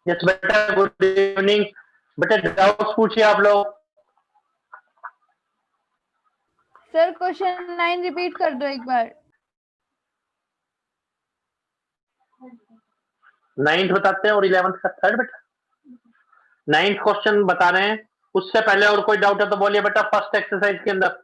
Yes बेटा, good evening. बेटा doubts पूछिए आप लोग। सर क्वेश्चन 9 रिपीट कर दो एक बार। 9th बताते हैं और 11th का थर्ड बेटा। 9th क्वेश्चन बता रहे हैं, उससे पहले और कोई डाउट है तो बोलिए बेटा। फर्स्ट एक्सरसाइज के अंदर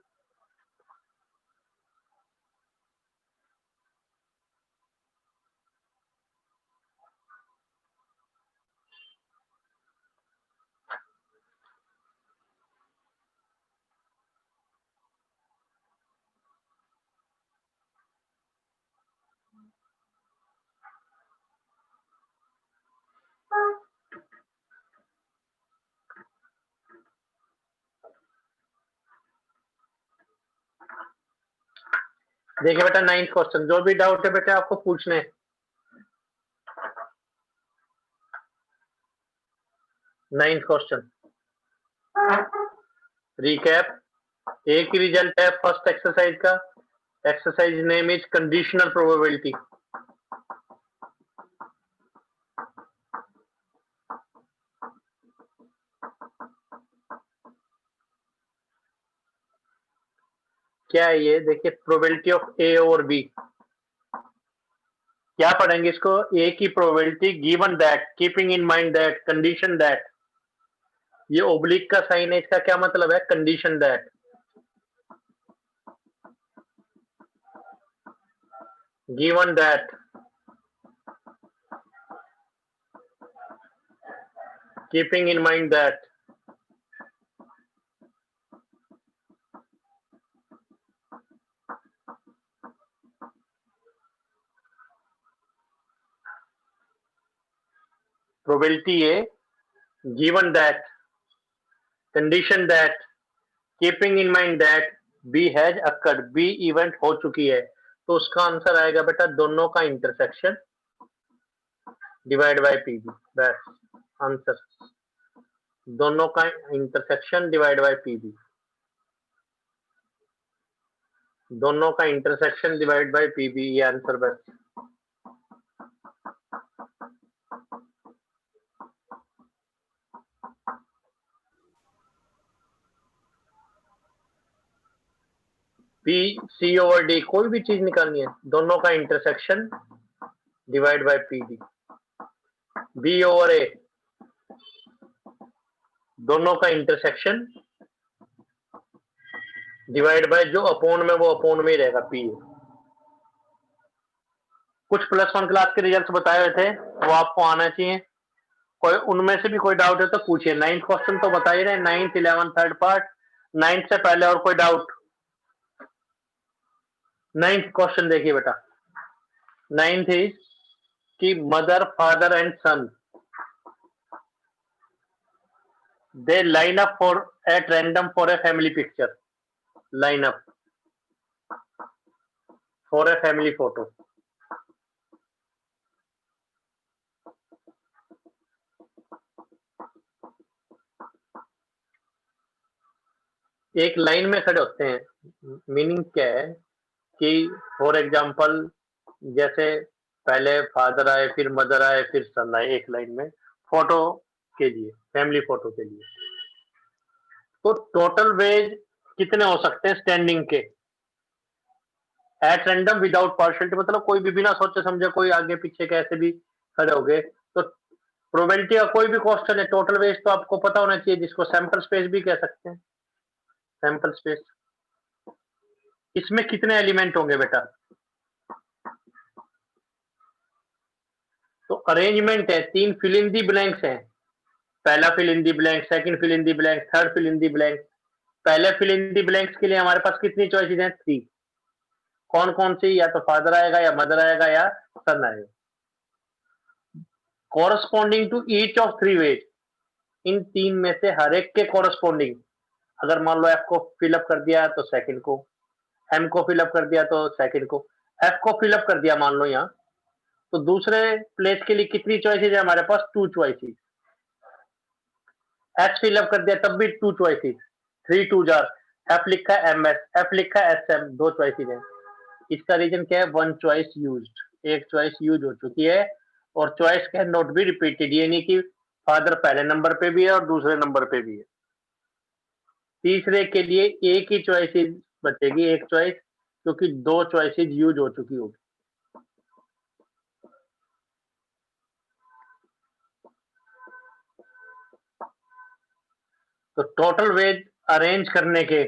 देखिए बेटा, 9th क्वेश्चन, जो भी डाउट है बेटा आपको पूछने। 9th क्वेश्चन रिकैप, एक ही रिजल्ट है फर्स्ट एक्सरसाइज का। Exercise name is conditional probability. क्या है ये? देखिए, प्रोबेबिलिटी ऑफ ए और बी। क्या पढ़ेंगे इसको? ए की probability given that, keeping in mind that, condition that. ये ओब्लिक का साइन है, इसका क्या मतलब है? Condition that. Given that, keeping in mind that. Probability A, given that, condition that, keeping in mind that B has occurred, B event हो चुकी है। तो उसका आंसर आएगा बेटा दोनों का intersection divide by P B. बस आंसर, दोनों का intersection divide by P B. दोनों का intersection divide by P B, ये आंसर बस। पी सी ओवर डी, कोई भी चीज निकालनी है, दोनों का intersection divide by P D. B over A, दोनों का इंटरसेक्शन डिवाइड बाय जो अपोन में, वो अपोन में ही रहेगा, पी ए। कुछ +1 क्लास के रिजल्ट्स बताए हुए थे, वो आपको आना चाहिए। कोई उनमें से भी कोई डाउट है तो पूछिए। 9th क्वेश्चन तो बता ही रहे, 9th 11th third part. 9th से पहले और कोई डाउट? 9th क्वेश्चन देखिए बेटा। 9th इज कि mother, father and son, they line up for at random for a family picture. Line up for a family photo. एक लाइन में खड़े होते हैं। मीनिंग क्या है कि फॉर एग्जांपल, जैसे पहले फादर आए, फिर मदर आए, फिर सन आए, एक लाइन में फोटो के लिए, फैमिली फोटो के लिए। तो टोटल वेज कितने हो सकते हैं स्टैंडिंग के? एट रैंडम विदाउट पार्शियलिटी, मतलब कोई भी बिना सोचे समझे, कोई आगे पीछे कैसे भी खड़े हो गए। तो प्रोबेबिलिटी का कोई भी क्वेश्चन है, टोटल वेज तो आपको पता होना चाहिए, जिसको सैंपल स्पेस भी कह सकते हैं। सैंपल स्पेस, इसमें कितने एलिमेंट होंगे बेटा? तो अरेंजमेंट है, 3 फिल इन दी ब्लैंक्स हैं। पहला fill in the blank, second fill in the blank, third fill in the blank. पहले फिल इन दी ब्लैंक्स के लिए हमारे पास कितनी चॉइसेस हैं? 3। कौन कौन सी? या तो फादर आएगा, या मदर आएगा, या सन आएगा। Corresponding to each of 3 ways, इन 3 में से हर एक के कॉरस्पॉन्डिंग। अगर मान लो एफ को फिलअप कर दिया तो सेकंड को, एम को फिलअप कर दिया तो सेकंड को, एफ को फिलअप कर दिया मान लो यहाँ, तो दूसरे प्लेस के लिए कितनी चॉइसेस है हमारे पास? 2 चॉइसेस। एच फिलअप कर दिया तब भी 2 चॉइसेस, 3 टू जार, एफ लिखा है एमएस, एफ लिखा है एसएम, 2 चॉइसेस हैं। इसका रीजन क्या है? वन चॉइस यूज्ड, एक चॉइस यूज हो चुकी है और choice can not be repeated, ये नहीं कि फादर पहले नंबर पे भी है और दूसरे नंबर पे भी है। तीसरे के लिए एक ही चॉइस बचेगी, एक चॉइस, क्योंकि 2 चॉइसेस यूज हो चुकी होगी। तो टोटल वेज अरेंज करने के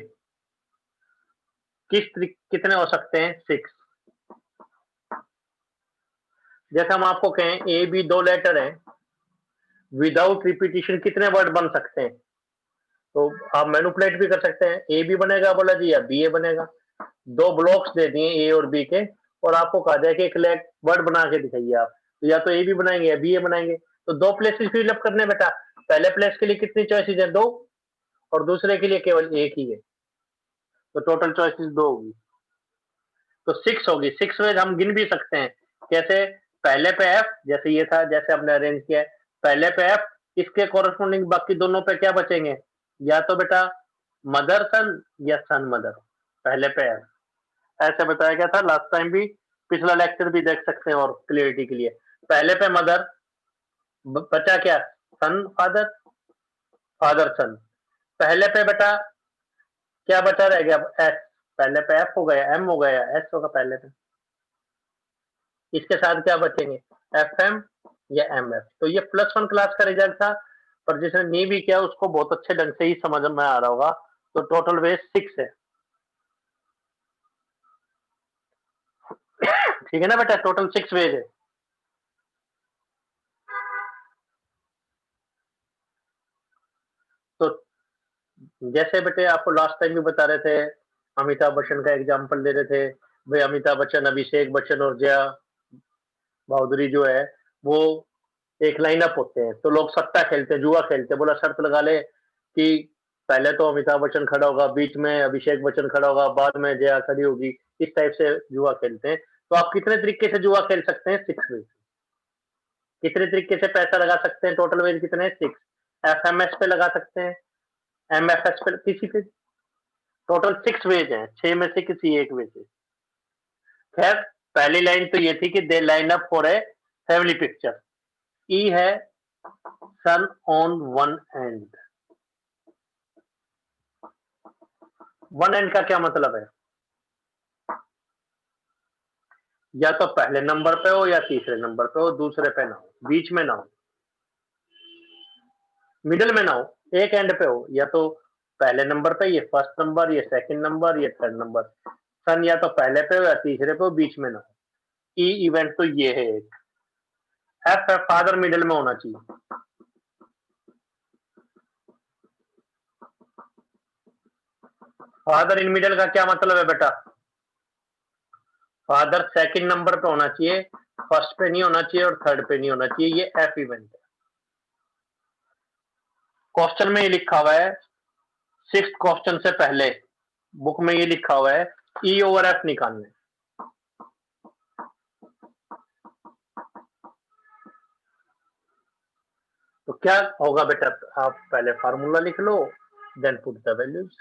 कितने हो सकते हैं? 6। जैसे हम आपको कहें ए बी 2 लेटर हैं, विदाउट रिपीटिशन कितने वर्ड बन सकते हैं? तो आप मैनिपुलेट भी कर सकते हैं, ए बी बनेगा बोला जी या बी ए बनेगा। 2 ब्लॉक्स दे दिए ए और बी के और आपको कहा जाए कि एक वर्ड बना के दिखाइए आप, तो या तो ए बी बनाएंगे या बी ए बनाएंगे। तो 2 प्लेसेस फिलअप करने बेटा, पहले प्लेस के लिए कितनी चॉइसेस है? 2, और दूसरे के लिए केवल एक ही है, तो टोटल चॉइसेस 2 होगी, तो 6 होगी। 6 वेज हम गिन भी सकते हैं। कैसे? पहले पे एफ, जैसे ये था, जैसे हमने अरेंज किया है, पहले पे एफ, इसके कोरस्पॉन्डिंग बाकी दोनों पे क्या बचेंगे? या तो बेटा मदर सन या सन मदर, पहले पे एफ। ऐसे बताया गया था लास्ट टाइम भी, पिछला लेक्चर भी देख सकते हैं और क्लियरिटी के लिए। पहले पे मदर, बचा क्या? सन फादर, फादर सन। पहले पे बेटा क्या बचा रह गया? एस, पहले पे एफ हो गया, एम हो गया, एस होगा पहले पे। इसके साथ क्या बचेंगे? एफ एम या एम एफ। तो ये +1 क्लास का रिजल्ट था, पर जिसने नहीं भी किया उसको बहुत अच्छे ढंग से ही समझ में आ रहा होगा। तो टोटल वेज 6 है। ठीक है ना बेटा, टोटल 6 वेज है। तो जैसे बेटे आपको लास्ट टाइम भी बता रहे थे, अमिताभ बच्चन का एग्जाम्पल दे रहे थे, भाई अमिताभ बच्चन, अभिषेक बच्चन और जया भावदरी जो है वो एक लाइनअप होते हैं, तो लोग सट्टा खेलते हैं, जुआ खेलते हैं। बोला शर्त लगा ले कि पहले तो अमिताभ बच्चन खड़ा होगा, बीच में अभिषेक बच्चन खड़ा होगा, बाद में जया खड़ी होगी। इस टाइप से जुआ खेलते हैं। तो आप कितने तरीके से जुआ खेल सकते हैं? 6 वेज। कितने तरीके से पैसा लगा सकते हैं? टोटल वेज कितने? 6। एफएमएस पे लगा सकते हैं, एमएफएस पे, किसी पे। टोटल 6 वेज हैं, 6 में से किसी एक वे से। खैर, पहली लाइन तो ये थी कि they line up for a family picture. E है sun on one end. One end का क्या मतलब है? या तो पहले नंबर पे हो या तीसरे नंबर पे हो, दूसरे पे ना हो, बीच में ना हो, मिडिल में ना हो, एक एंड पे हो। या तो पहले नंबर पे, ये फर्स्ट नंबर, ये सेकंड नंबर, ये थर्ड नंबर। सन या तो पहले पे हो या तीसरे पे हो, बीच में ना हो। ई इवेंट तो ये है एक। एफ है फादर, मिडिल में होना चाहिए। फादर इन मिडिल का क्या मतलब है बेटा? फादर सेकंड नंबर पे होना चाहिए, फर्स्ट पे नहीं होना चाहिए और थर्ड पे नहीं होना चाहिए। ये एफ इवेंट है। क्वेश्चन में ये लिखा हुआ है, 6th क्वेश्चन से पहले बुक में ये लिखा हुआ है ई ओवर एफ निकालने। तो क्या होगा बेटा? आप पहले फार्मूला लिख लो, देन पुट द वैल्यूज।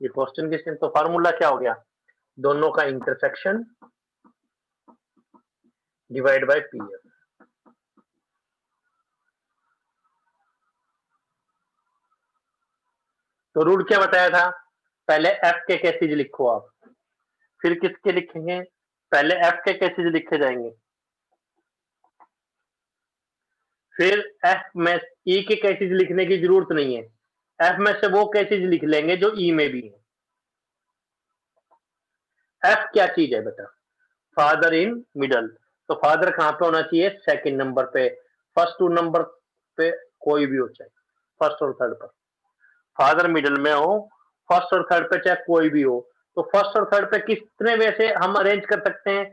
ये क्वेश्चन किसने, तो फार्मूला क्या हो गया? दोनों का intersection divide by P F. तो रूल क्या बताया था? पहले एफ के केसेज लिखो आप, फिर किसके लिखेंगे? पहले एफ के केसेज लिखे जाएंगे, फिर एफ में ई के केसेज लिखने की जरूरत नहीं है। एफ में से वो केसेज लिख लेंगे जो ई में भी है। एफ क्या चीज है बेटा? Father in middle. तो फादर कहां पे होना चाहिए? सेकंड नंबर पे। फर्स्ट 2 नंबर पे कोई भी हो, चाहे फर्स्ट और थर्ड पर। फादर मिडल में हो, फर्स्ट और थर्ड पे चाहे कोई भी हो। तो फर्स्ट और थर्ड पे कितने वे से हम अरेंज कर सकते हैं?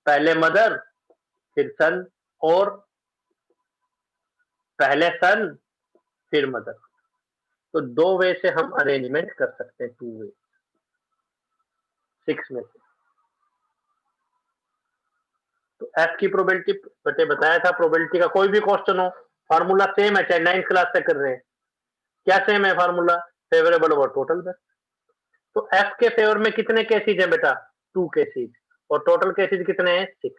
पहले मदर, फिर सन, और पहले सन फिर मदर। तो 2 वे से हम अरेंजमेंट कर सकते हैं, 2 वे, 6 में से। तो एफ की प्रोबेबिलिटी बटे बताया था, प्रोबेबिलिटी का कोई भी क्वेश्चन हो, फार्मूला सेम है, चाहे 9th क्लास से कर रहे हैं। क्या सेम है formula? Favourable over total best. तो एफ के फेवर में कितने केसेज हैं बेटा? 2 केसेज। और टोटल केसेज कितने हैं? 6।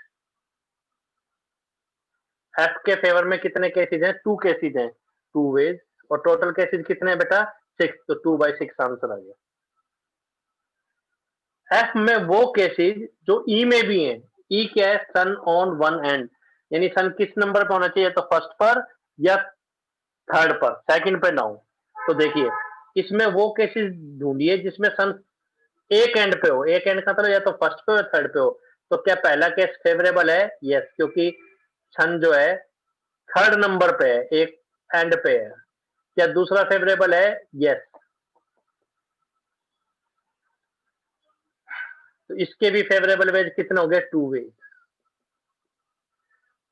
एफ के फेवर में कितने केसेज हैं? 2 केसेज हैं, 2 वेज। और टोटल केसेज कितने हैं बेटा? 6। तो 2/6 आंसर आ गया। एफ में वो केसेज जो ई में भी हैं। ई क्या है? सन ऑन वन एंड, यानी सन किस नंबर पर होना चाहिए? तो फर्स्ट पर या थर्ड पर, सेकंड पे ना हो। तो देखिए इसमें वो केसेस ढूंढिए जिसमें सन एक एंड पे हो। एक एंड का मतलब या तो फर्स्ट पे या थर्ड पे हो। तो क्या पहला केस फेवरेबल है? यस, क्योंकि सन जो है थर्ड नंबर पे है, एक एंड पे है। क्या दूसरा फेवरेबल है? यस। तो इसके भी फेवरेबल वेज कितने हो गए? 2 वेज।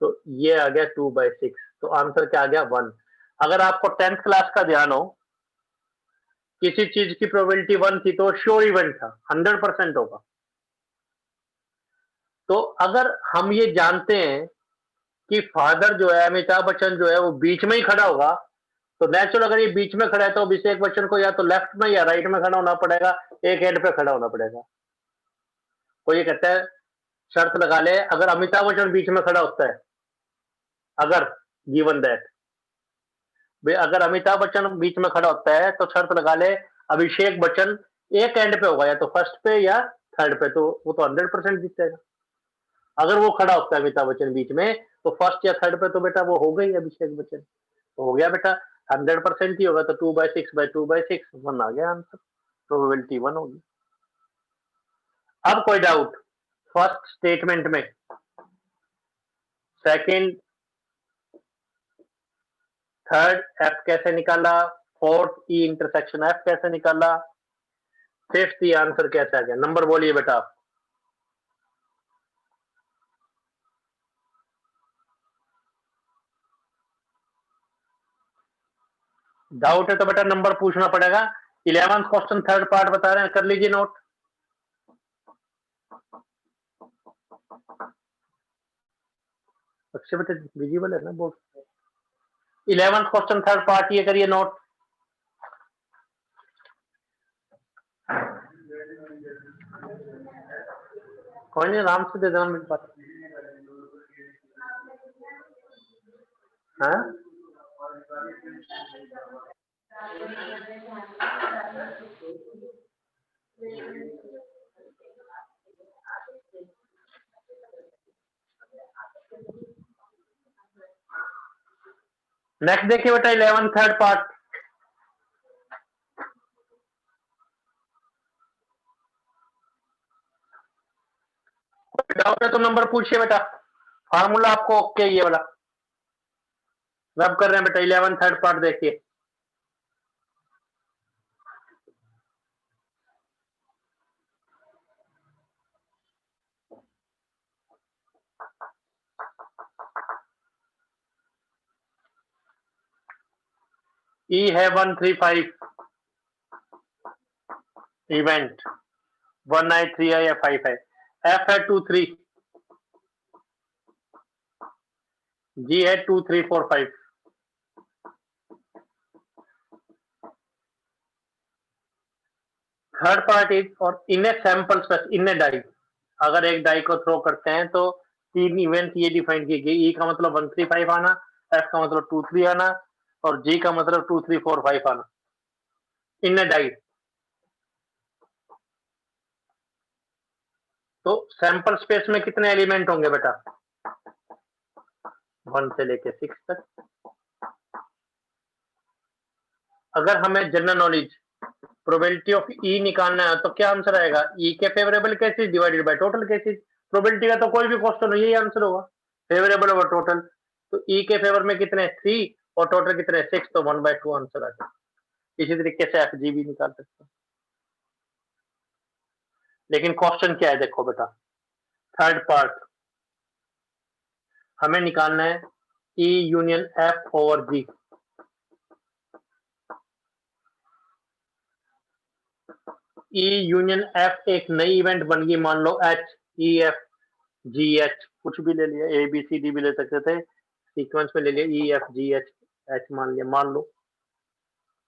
तो ये आ गया 2/6। तो आंसर क्या आ गया? 1। अगर आपको 10th क्लास का ध्यान हो, किसी चीज की प्रोबेबिलिटी 1 थी तो श्योर इवेंट था, 100% होगा। तो अगर हम ये जानते हैं कि फादर जो है, अमिताभ बच्चन जो है, वो बीच में ही खड़ा होगा, तो नेचुरल अगर ये बीच में खड़ा है तो अभिषेक बच्चन को या तो लेफ्ट में या राइट में खड़ा होना पड़ेगा, एक एंड पे खड़ा होना पड़ेगा। कोई ये कहता है, शर्त लगा ले, अगर अमिताभ बच्चन बीच में खड़ा होता है, अगर गिवन दैट, अगर अमिताभ बच्चन बीच में खड़ा होता है तो शर्त लगा ले अभिषेक बच्चन एक एंड पे होगा, या तो फर्स्ट पे या थर्ड पे, तो वो तो 100% जीत जाएगा। अगर वो खड़ा होता है अमिताभ बच्चन बीच में, तो फर्स्ट या थर्ड पे तो बेटा वो हो गई अभिषेक बच्चन। तो हो गया बेटा, 100% ही होगा, तो 2/6 1 आ गया आंसर। प्रोबेबिलिटी 1 होगी। अब कोई डाउट फर्स्ट स्टेटमेंट में? सेकंड, थर्ड एफ कैसे निकाला? फोर्थ ई इंटरसेक्शन एफ कैसे निकाला? फिफ्थ ई आंसर कैसे आ गया? नंबर बोलिए बेटा आप। डाउट है तो बेटा नंबर पूछना पड़ेगा। 11th क्वेश्चन थर्ड पार्ट बता रहे हैं, कर लीजिए नोट। अच्छे बेटे विजिबल है ना board? 11th question third part ये करिए नोट। कोई नहीं, आराम से दे देना मेरे पास। हाँ, नेक्स्ट देखिए बेटा 11th थर्ड पार्ट। डाउट है तो नंबर पूछिए बेटा। फार्मूला आपको ओके ये वाला रब कर रहे हैं बेटा। 11th थर्ड पार्ट देखिए। ई है 135 इवेंट, 193 है या 5 है। एफ है 23, जी है 2345। थर्ड पार्ट इज और in sample space in die. अगर एक डाई को थ्रो करते हैं तो 3 इवेंट ये डिफाइन की गई। ई का मतलब 135 आना, एफ का मतलब 23 आना, और जी का मतलब 2345 आना। इन डाई तो सैंपल स्पेस में कितने एलिमेंट होंगे बेटा? 1 से लेके 6 तक। अगर हमें जनरल नॉलेज प्रोबेबिलिटी ऑफ ई निकालना है तो क्या आंसर आएगा? ई के favourable cases divided by total cases. Probability का तो कोई भी क्वेश्चन हो यही आंसर होगा, फेवरेबल ओवर टोटल। तो ई के फेवर में कितने? 3 और टोटल कितने? 6, तो 1/2 आंसर आ जाएगा। इसी तरीके से एफ जी भी निकाल सकते हैं। लेकिन क्वेश्चन क्या है देखो बेटा, थर्ड पार्ट हमें निकालना है E union F over G. E union F एक नई इवेंट बन गई, मान लो H, E F, G H, कुछ भी ले लिया, ए बी सी डी भी ले सकते थे, सीक्वेंस में ले लिया, ई एफ जी एच एच मान लिया, मान लो,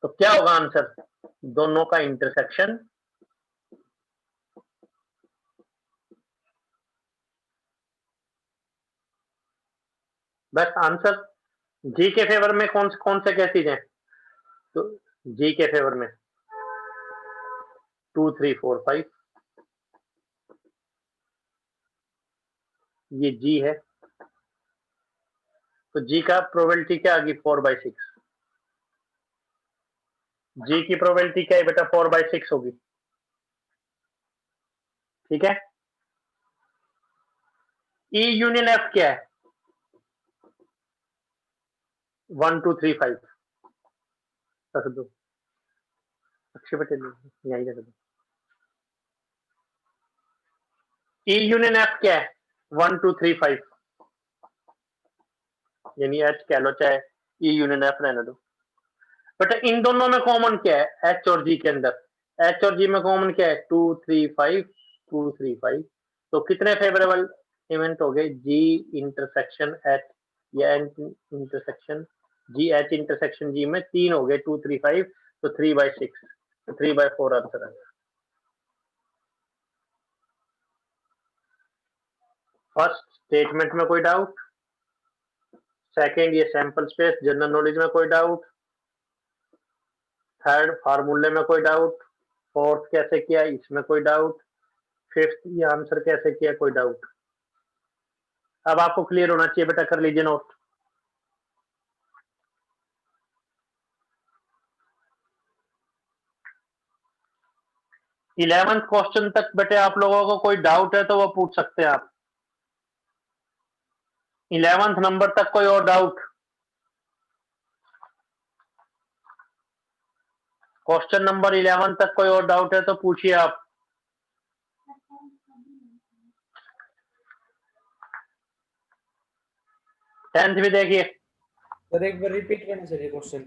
तो क्या होगा आंसर? दोनों का इंटरसेक्शन बस आंसर। जी के फेवर में कौन से क्या चीजें? तो जी के फेवर में 2 3 4 5, ये जी है, तो जी का प्रोबेबिलिटी क्या आ गई? 4/6। जी की प्रोबेबिलिटी क्या है बेटा? 4/6 होगी, ठीक है। ई यूनियन एफ क्या है? 1 2 3 5 रख दो, अच्छे बेटे यही रख दो। ई यूनियन एफ क्या है? 1 2 3 5, यानी एच कह लो चाहे ई यूनियन एफ रहने दो। बेटा इन दोनों में कॉमन क्या है? एच और जी के अंदर, एच और जी में कॉमन क्या है? 2 3 5 2 3 5। तो कितने फेवरेबल इवेंट हो गए? जी इंटरसेक्शन एच या इंटरसेक्शन जी, एच इंटरसेक्शन जी में 3 हो गए, 2 3 5, तो 3/6, तो 3/4 आंसर है। फर्स्ट स्टेटमेंट में कोई डाउट? सेकेंड ये सैंपल स्पेस जनरल नॉलेज में कोई डाउट? थर्ड फार्मूले में कोई डाउट? फोर्थ कैसे किया इसमें कोई डाउट? फिफ्थ ये आंसर कैसे किया, कोई डाउट? अब आपको क्लियर होना चाहिए बेटा, कर लीजिए नोट। इलेवेंथ क्वेश्चन तक बेटे आप लोगों को कोई डाउट है तो वो पूछ सकते हैं आप। 11th नंबर तक कोई और डाउट? क्वेश्चन नंबर 11 तक कोई और डाउट है तो पूछिए आप। टेंथ भी देखिए, सर एक बार रिपीट करना सर ये क्वेश्चन।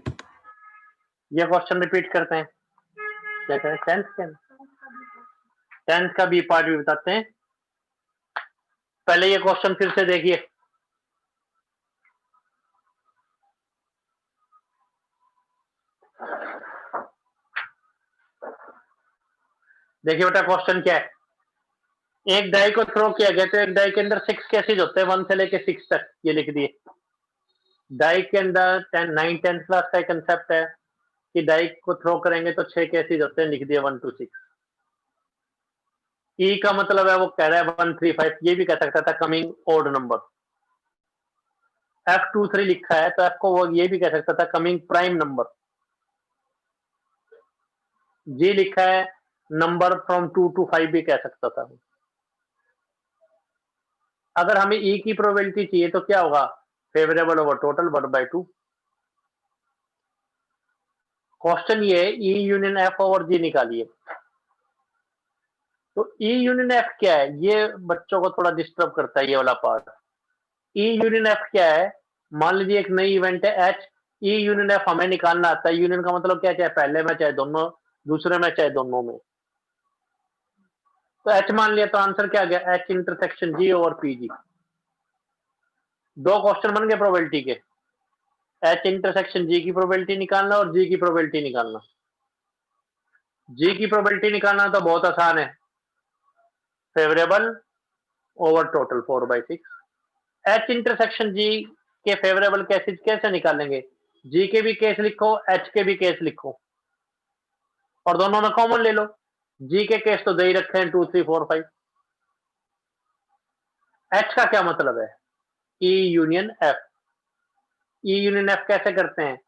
ये क्वेश्चन रिपीट करते हैं। क्या करें? टेंथ का बी पार्ट भी बताते हैं। पहले ये क्वेश्चन फिर से देखिए। देखिए बेटा क्वेश्चन क्या है। एक डाई को थ्रो किया गया तो एक डाई के अंदर 6 केसेज होते हैं, 1 से लेके 6 तक, ये लिख दिए। डाई के अंदर 9 10th क्लास का कंसेप्ट है कि डाई को थ्रो करेंगे तो 6 केसेज होते हैं, लिख दिए 1 2 6। ई का मतलब है वो कह रहा है 1 3 5, ये भी कह सकता था कमिंग ओड नंबर। F 2 3 लिखा है तो F को वो ये भी कह सकता था कमिंग प्राइम नंबर। जी लिखा है नंबर फ्रॉम 2 to 5 भी कह सकता था। अगर हमें ई की प्रोबेबिलिटी चाहिए तो क्या होगा? Favourable over total 1/2। क्वेश्चन ये है ई यूनियन एफ ओवर जी निकालिए। तो ई यूनियन एफ क्या है? ये बच्चों को थोड़ा डिस्टर्ब करता है ये वाला पार्ट। ई यूनियन एफ क्या है? मान लीजिए एक नई इवेंट है एच, ई यूनियन एफ हमें निकालना आता है। यूनियन का मतलब क्या, चाहे पहले में चाहे दोनों, दूसरे में चाहे दोनों में। तो एच मान लिया तो आंसर क्या आ गया? एच इंटरसेक्शन जी ओवर पीजी। दो क्वेश्चन बन गए प्रोबेबिलिटी के, एच इंटरसेक्शन जी की प्रोबेबिलिटी निकालना और जी की प्रोबेबिलिटी निकालना। जी की प्रोबेबिलिटी निकालना तो बहुत आसान है, favourable over total 4/6। H intersection G के फेवरेबल केसेस कैसे निकालेंगे? जी के भी केस लिखो, एच के भी केस लिखो और दोनों में कॉमन ले लो। जी के केस तो दे ही रखे हैं 2 3 4 5। एच का क्या मतलब है? E union F. ई यूनियन एफ कैसे करते हैं?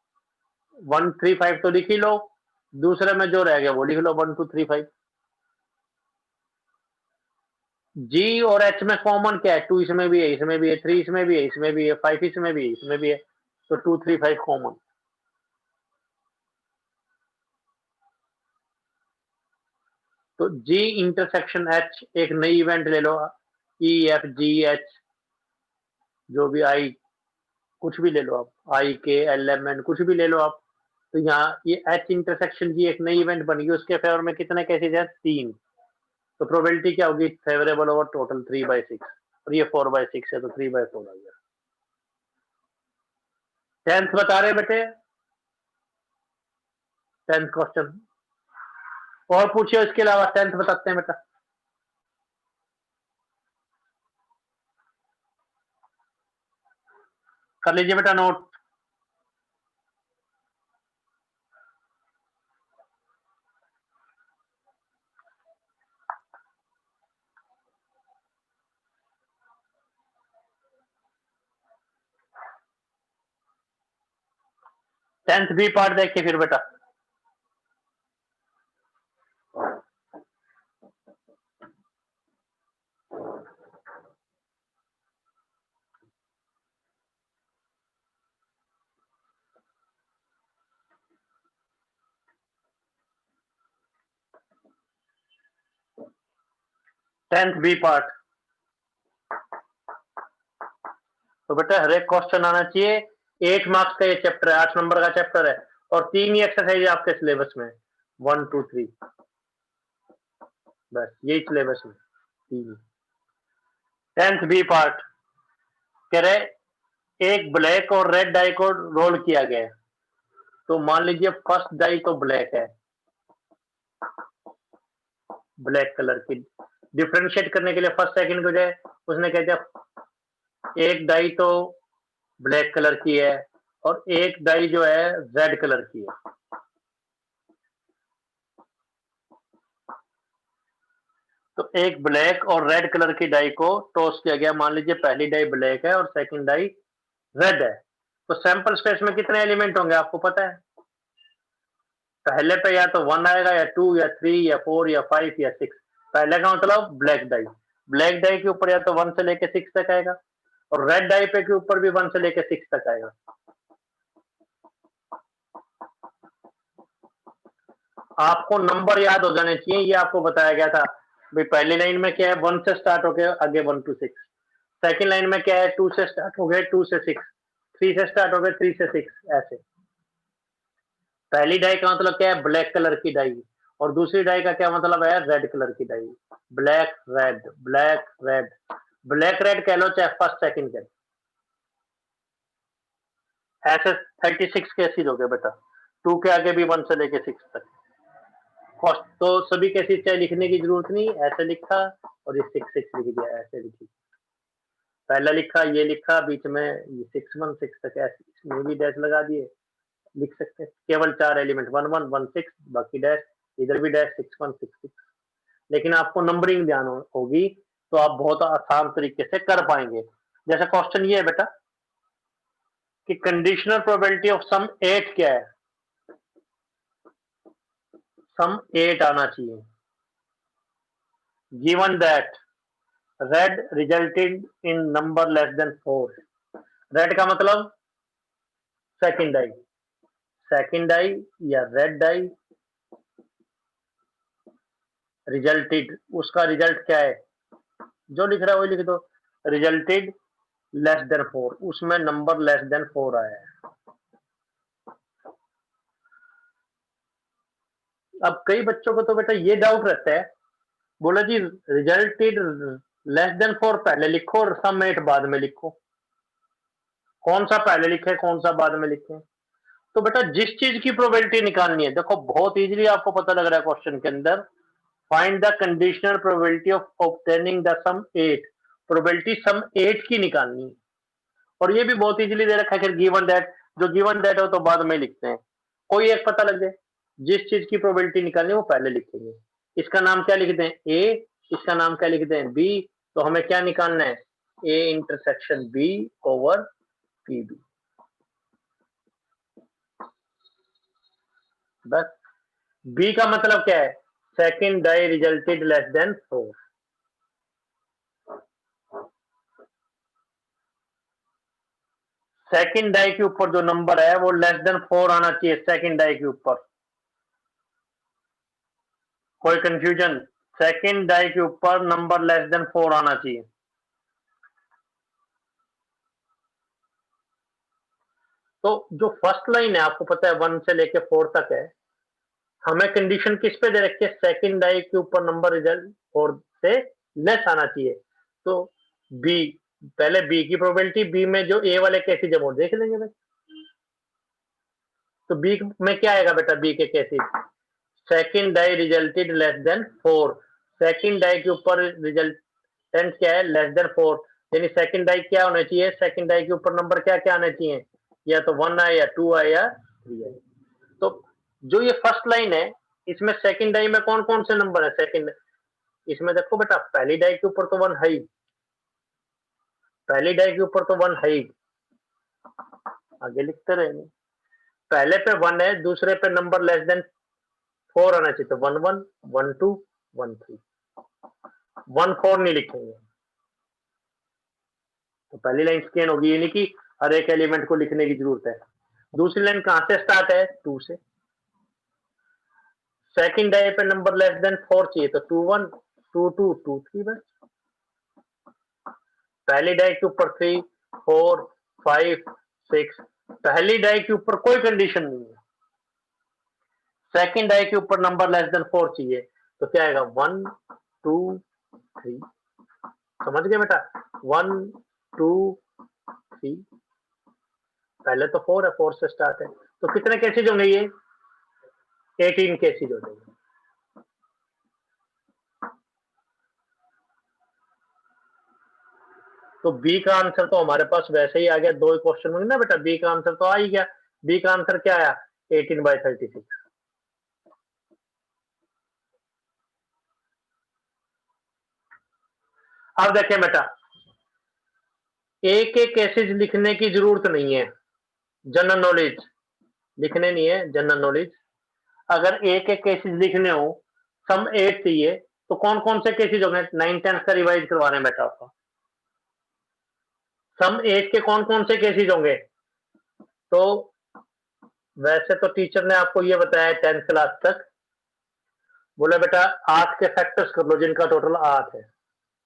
1 3 5 तो लिख ही लो, दूसरे में जो रह गया वो लिख लो 1 2 3 5। जी और एच में कॉमन क्या है? 2 इसमें भी है, इसमें भी है, 3 इसमें भी है, इसमें भी है, 5 इसमें भी है, इसमें भी है, तो 2 3 5 कॉमन। तो जी इंटरसेक्शन एच एक नई इवेंट ले लो, ई एफ जी एच, जो भी आई, कुछ भी ले लो आप, आई के एल एम एन कुछ भी ले लो आप। तो यहाँ ये एच इंटरसेक्शन जी एक नई इवेंट बन गई, उसके फेवर में कितने केसेज हैं? 3। तो प्रोबेबिलिटी क्या होगी? फेवरेबल ओवर टोटल 3/6, और ये 4/6 है तो 3/4 आ गया। 10th बता रहे बेटे, 10th क्वेश्चन और पूछिए इसके अलावा, 10th बताते हैं बेटा। कर लीजिए बेटा नोट। टेंथ बी पार्ट देखिए फिर बेटा। टेंथ बी पार्ट, तो बेटा हर एक क्वेश्चन आना चाहिए। 8 मार्क्स का ये चैप्टर है, 8 नंबर का चैप्टर है, और 3 ही एक्सरसाइज आपके सिलेबस में, 1 2 3, बस यही सिलेबस में 3। टेंथ बी पार्ट कह रहे एक ब्लैक और रेड डाई को रोल किया गया है। तो मान लीजिए फर्स्ट डाई तो ब्लैक है, ब्लैक कलर की, डिफ्रेंशिएट करने के लिए फर्स्ट सेकंड को जाए, उसने कह दिया एक डाई तो ब्लैक कलर की है और एक डाई जो है रेड कलर की है। तो एक ब्लैक और रेड कलर की डाई को टॉस किया गया। मान लीजिए पहली डाई ब्लैक है और सेकंड डाई रेड है। तो सैंपल स्पेस में कितने एलिमेंट होंगे आपको पता है? पहले पे या तो 1 आएगा या 2 या 3 या 4 या 5 या 6। पहले का मतलब ब्लैक डाई, ब्लैक डाई के ऊपर या तो 1 से लेके 6 तक आएगा, और रेड डाई पे के ऊपर भी 1 से लेके 6 तक आएगा। आपको नंबर याद हो जाने चाहिए, ये आपको बताया गया था भाई। पहली लाइन में क्या है, 1 से स्टार्ट होके आगे 1 to 6। सेकंड लाइन में क्या है, 2 से स्टार्ट हो गए 2 से 6, 3 से स्टार्ट हो गए 3 से 6, ऐसे। पहली डाई का मतलब क्या है, ब्लैक कलर की डाई, और दूसरी डाई का क्या मतलब है, रेड कलर की die. Black red, black red, black red कह लो चाहे फर्स्ट सेकंड कह लो, ऐसे 36 केसेज हो गए बेटा। 2 के आगे भी 1 से लेके 6 तक। कॉस्ट तो सभी केसेज चाहे लिखने की जरूरत नहीं, ऐसे लिखा और ये 6 6 लिख दिया, ऐसे लिखी। पहला लिखा, ये लिखा, बीच में ये 6 1 6 तक, ऐसे इसमें भी डैश लगा दिए, लिख सकते हैं। केवल 4 एलिमेंट 1 1 1 6, बाकी डैश, इधर भी डैश 6 1 6 6। लेकिन आपको नंबरिंग ध्यान होगी तो आप बहुत आसान तरीके से कर पाएंगे। जैसे क्वेश्चन ये है बेटा कि कंडीशनल प्रोबेबिलिटी ऑफ सम 8 क्या है, सम 8 आना चाहिए। Given that red resulted in number less than 4। Red का मतलब सेकंड डाई, सेकंड डाई या रेड डाई रिजल्टेड, उसका रिजल्ट क्या है, जो लिख रहा है वही लिख दो। रिजल्टेड लेस देन 4, उसमें नंबर लेस देन 4 आया है। अब कई बच्चों को तो बेटा ये डाउट रहता है, बोला जी रिजल्टेड लेस देन 4 पहले लिखो और सम 8 बाद में लिखो। कौन सा पहले लिखे, कौन सा बाद में लिखे? तो बेटा जिस चीज की प्रोबेबिलिटी निकालनी है, देखो बहुत इजीली आपको पता लग रहा है क्वेश्चन के अंदर। Find the conditional probability of obtaining the sum 8, probability sum 8 की निकालनी है। और ये भी बहुत इजीली दे रखा है कि गिवन दैट, जो गिवन दैट हो तो बाद में लिखते हैं, कोई एक पता लग जाए। जिस चीज की प्रोबेबिलिटी निकालनी है वो पहले लिखेंगे। इसका नाम क्या लिख दें, ए, इसका नाम क्या लिख दें, बी। तो हमें क्या निकालना है, A intersection B over P B, बस। बी का मतलब क्या है, second die resulted less than 4। Second die के ऊपर जो नंबर है वो लेस देन 4 आना चाहिए, सेकंड डाई के ऊपर। कोई कंफ्यूजन? सेकंड डाई के ऊपर नंबर लेस देन 4 आना चाहिए। तो जो फर्स्ट लाइन है आपको पता है 1 से लेके 4 तक है, हमें कंडीशन किस पे दे रखी है, सेकंड डाई के ऊपर नंबर रिजल्ट 4 से लेस आना चाहिए। तो बी, पहले बी की प्रोबेबिलिटी, बी में जो ए वाले केसेज है वो देख लेंगे भाई। तो बी में क्या आएगा बेटा, बी के cases, second die resulted less than 4, second die के ऊपर रिजल्टेंट क्या है, लेस देन 4, यानी सेकंड डाई क्या होना चाहिए, सेकंड डाई के ऊपर नंबर क्या क्या आना चाहिए, या तो 1 आए या 2 आए या 3 आए। तो जो ये फर्स्ट लाइन है इसमें सेकंड डाई में कौन कौन से नंबर है, सेकंड इसमें देखो बेटा, पहली डाई के ऊपर तो 1 है ही, पहली डाई के ऊपर तो 1 है ही, आगे लिखते रहेंगे, पहले पे 1 है, दूसरे पे नंबर लेस देन 4 आना चाहिए, तो 1 1 1 2 1 3, 1 4 नहीं लिखेंगे। तो पहली लाइन स्कैन होगी, यानी कि हर एक एलिमेंट को लिखने की जरूरत है। दूसरी लाइन कहां से स्टार्ट है, 2 से, सेकंड डाई पे नंबर लेस देन 4 चाहिए, तो 2 1 2 2 2 3 बस, पहली डाई के ऊपर 3 4 5 6, पहली डाई के ऊपर कोई कंडीशन नहीं है, सेकंड डाई के ऊपर नंबर लेस देन 4 चाहिए, तो क्या आएगा 1 2 3, समझ गए बेटा, 1 2 3, पहले तो 4 है, 4 से स्टार्ट है, तो कितने केसेज होंगे ये, 18 केसेज हो जाएंगे। तो बी का आंसर तो हमारे पास वैसे ही आ गया, 2 क्वेश्चन होंगे ना बेटा, बी का आंसर तो आ ही गया, बी का आंसर क्या आया, 18/36। अब देखें बेटा, एक एक केसेज लिखने की जरूरत नहीं है, जनरल नॉलेज लिखने नहीं है, जनरल नॉलेज, अगर एक एक केसेज लिखने हो, सम 8 चाहिए, तो कौन कौन से केसेज होंगे, 9 10 का रिवाइज करवा रहे हैं बेटा आपको, सम 8 के कौन कौन से केसेज होंगे, तो वैसे तो टीचर ने आपको ये बताया 10th क्लास तक, बोला बेटा 8 के फैक्टर्स कर लो जिनका टोटल 8 है,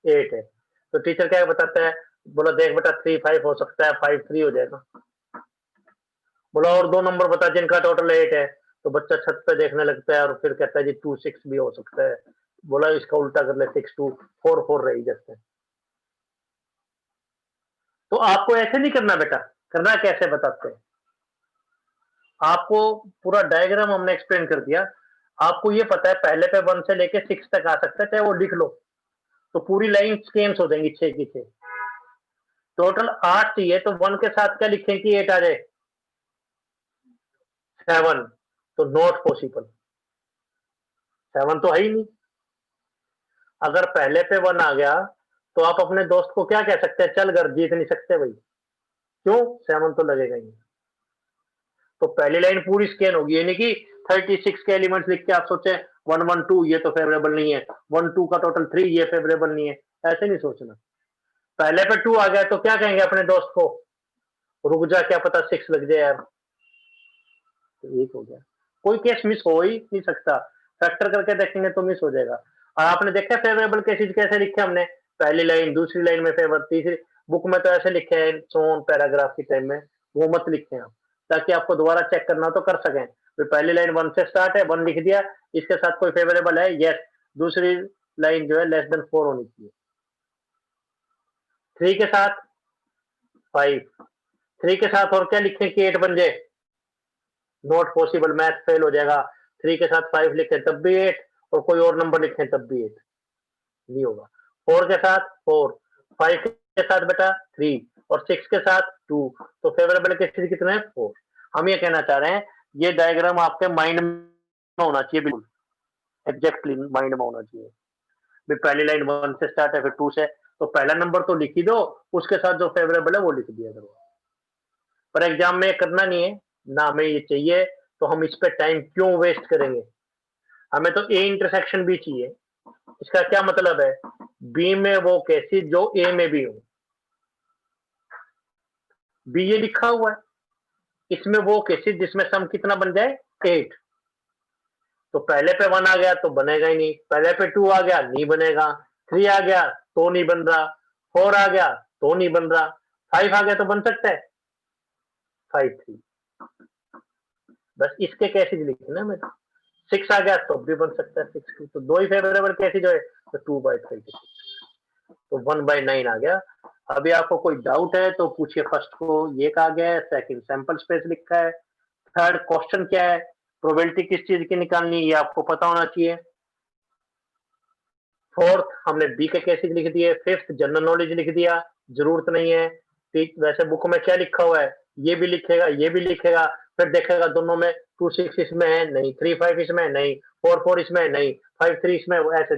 8 है, तो टीचर क्या बताता है, बोला देख बेटा 3 5 हो सकता है, 5 3 हो जाएगा, बोला और 2 नंबर बता जिनका टोटल 8 है, तो बच्चा छत पे देखने लगता है और फिर कहता है जी 2 6 भी हो सकता है, बोला इसका उल्टा कर ले, 6 2 4 4 रही जैसे। तो आपको ऐसे नहीं करना बेटा, करना कैसे बताते हैं आपको, पूरा डायग्राम हमने एक्सप्लेन कर दिया, आपको ये पता है पहले पे 1 से लेके 6 तक आ सकता है, चाहे वो लिख लो, तो पूरी लाइन स्केम्स हो जाएंगी 6 की 6, टोटल 8 चाहिए, तो 1 के साथ क्या लिखें कि 8 आ जाए, 7, तो नॉट पॉसिबल, 7 तो है ही नहीं, अगर पहले पे 1 आ गया तो आप अपने दोस्त को क्या कह सकते हैं, चल घर, जीत नहीं सकते भाई, क्यों, 7 तो लगेगा ही, तो पहली लाइन पूरी स्कैन होगी, यानी कि 36 के एलिमेंट्स लिख के आप सोचे 1 1 2 ये तो फेवरेबल नहीं है, 1 2 का टोटल 3 ये फेवरेबल नहीं है, ऐसे नहीं सोचना, पहले पे 2 आ गया तो क्या कहेंगे अपने दोस्त को, रुक जा क्या पता 6 लग जाए यार, तो 1 हो गया, कोई केस मिस हो ही नहीं सकता, फैक्टर करके देखेंगे तो मिस हो जाएगा। और आपने देखा फेवरेबल केसेज कैसे लिखे हमने, पहली लाइन दूसरी लाइन में फेवर, तीसरी बुक में तो ऐसे लिखे हैं सोन पैराग्राफ की टाइम में, वो मत लिखे आप, ताकि आपको दोबारा चेक करना तो कर सकें, तो पहली लाइन 1 से स्टार्ट है, 1 लिख दिया, इसके साथ कोई फेवरेबल है, यस, दूसरी लाइन जो है लेस देन 4 होनी चाहिए, 3 के साथ 5, 3 के साथ और क्या लिखें कि 8 बन जाए, नॉट पॉसिबल, मैथ फेल हो जाएगा, 3 के साथ 5 लिखें तब भी 8, और कोई और नंबर लिखें तब भी 8 नहीं होगा, 4 के साथ 4, 5 के साथ बेटा 3, और 6 के साथ 2, तो फेवरेबल केसेस कितने हैं, 4। हम ये कहना चाह रहे हैं ये डायग्राम आपके माइंड में होना चाहिए, बिल्कुल एग्जैक्टली माइंड में होना चाहिए, भी पहली लाइन 1 से स्टार्ट है फिर 2 से, तो पहला नंबर तो लिख ही दो, उसके साथ जो फेवरेबल है वो लिख दिया करो, पर एग्जाम में ये करना नहीं है ना, हमें ये चाहिए, तो हम इस पे टाइम क्यों वेस्ट करेंगे, हमें तो ए इंटरसेक्शन भी चाहिए, इसका क्या मतलब है, बी में वो केसेस जो ए में भी हो, बी ये लिखा हुआ है, इसमें वो केसेस जिसमें सम कितना बन जाए 8, तो पहले पे 1 आ गया तो बनेगा ही नहीं, पहले पे 2 आ गया नहीं बनेगा, 3 आ गया तो नहीं बन रहा, 4 आ गया तो नहीं बन रहा, 5 आ गया तो बन सकता है, 5 3, बस इसके केसेज लिखना मेरे, 6 आ गया तो भी बन सकता है 6 2, तो 2 ही फेवरेबल केसेज है, तो 2/36, तो 1/9 आ गया। अभी आपको कोई डाउट है तो पूछिए, फर्स्ट को ये कहा गया है, सेकंड सैंपल स्पेस लिखा है, थर्ड क्वेश्चन क्या है, प्रोबेबिलिटी किस चीज की निकालनी है ये आपको पता होना चाहिए। फोर्थ हमने बी के केसेस लिख दिए। फिफ्थ जनरल नॉलेज लिख दिया, जरूरत नहीं है। वैसे बुक में क्या लिखा हुआ है ये भी लिखेगा, ये भी लिखेगा, फिर देखेगा दोनों में 2 6 इसमें है नहीं, 3 5 इसमें है नहीं, 4 4 इसमें है नहीं, 5 3 इसमें है, वो ऐसे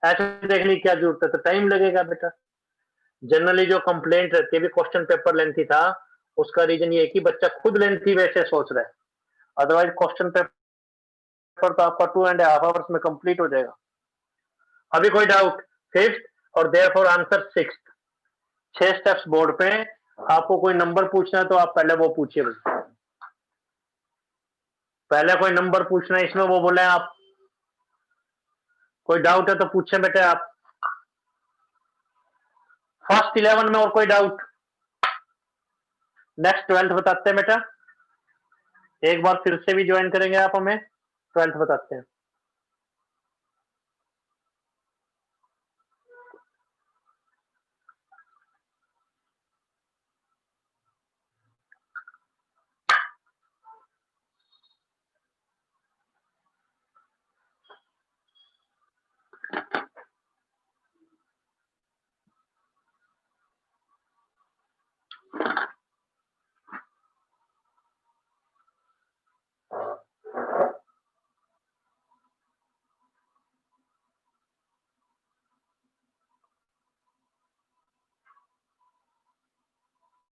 देखने की क्या जरूरत है, तो टाइम लगेगा बेटा। जनरली जो कंप्लेंट रहती है भी क्वेश्चन पेपर लेंथी था, उसका रीजन ये है कि बच्चा खुद लेंथी वैसे सोच रहा है, अदरवाइज क्वेश्चन पेपर तो आपका 2.5 आवर्स में कंप्लीट हो जाएगा। अभी कोई डाउट? फिफ्थ और therefore answer sixth. 6 steps board पे, आपको कोई नंबर पूछना है तो आप पहले वो पूछिए। पहले कोई नंबर पूछना है इसमें, वो बोले आप। कोई डाउट है तो पूछे बेटे आप। फर्स्ट 11 में और कोई डाउट? नेक्स्ट 12th बताते हैं बेटा, एक बार फिर से भी ज्वाइन करेंगे आप हमें, 12th बताते हैं।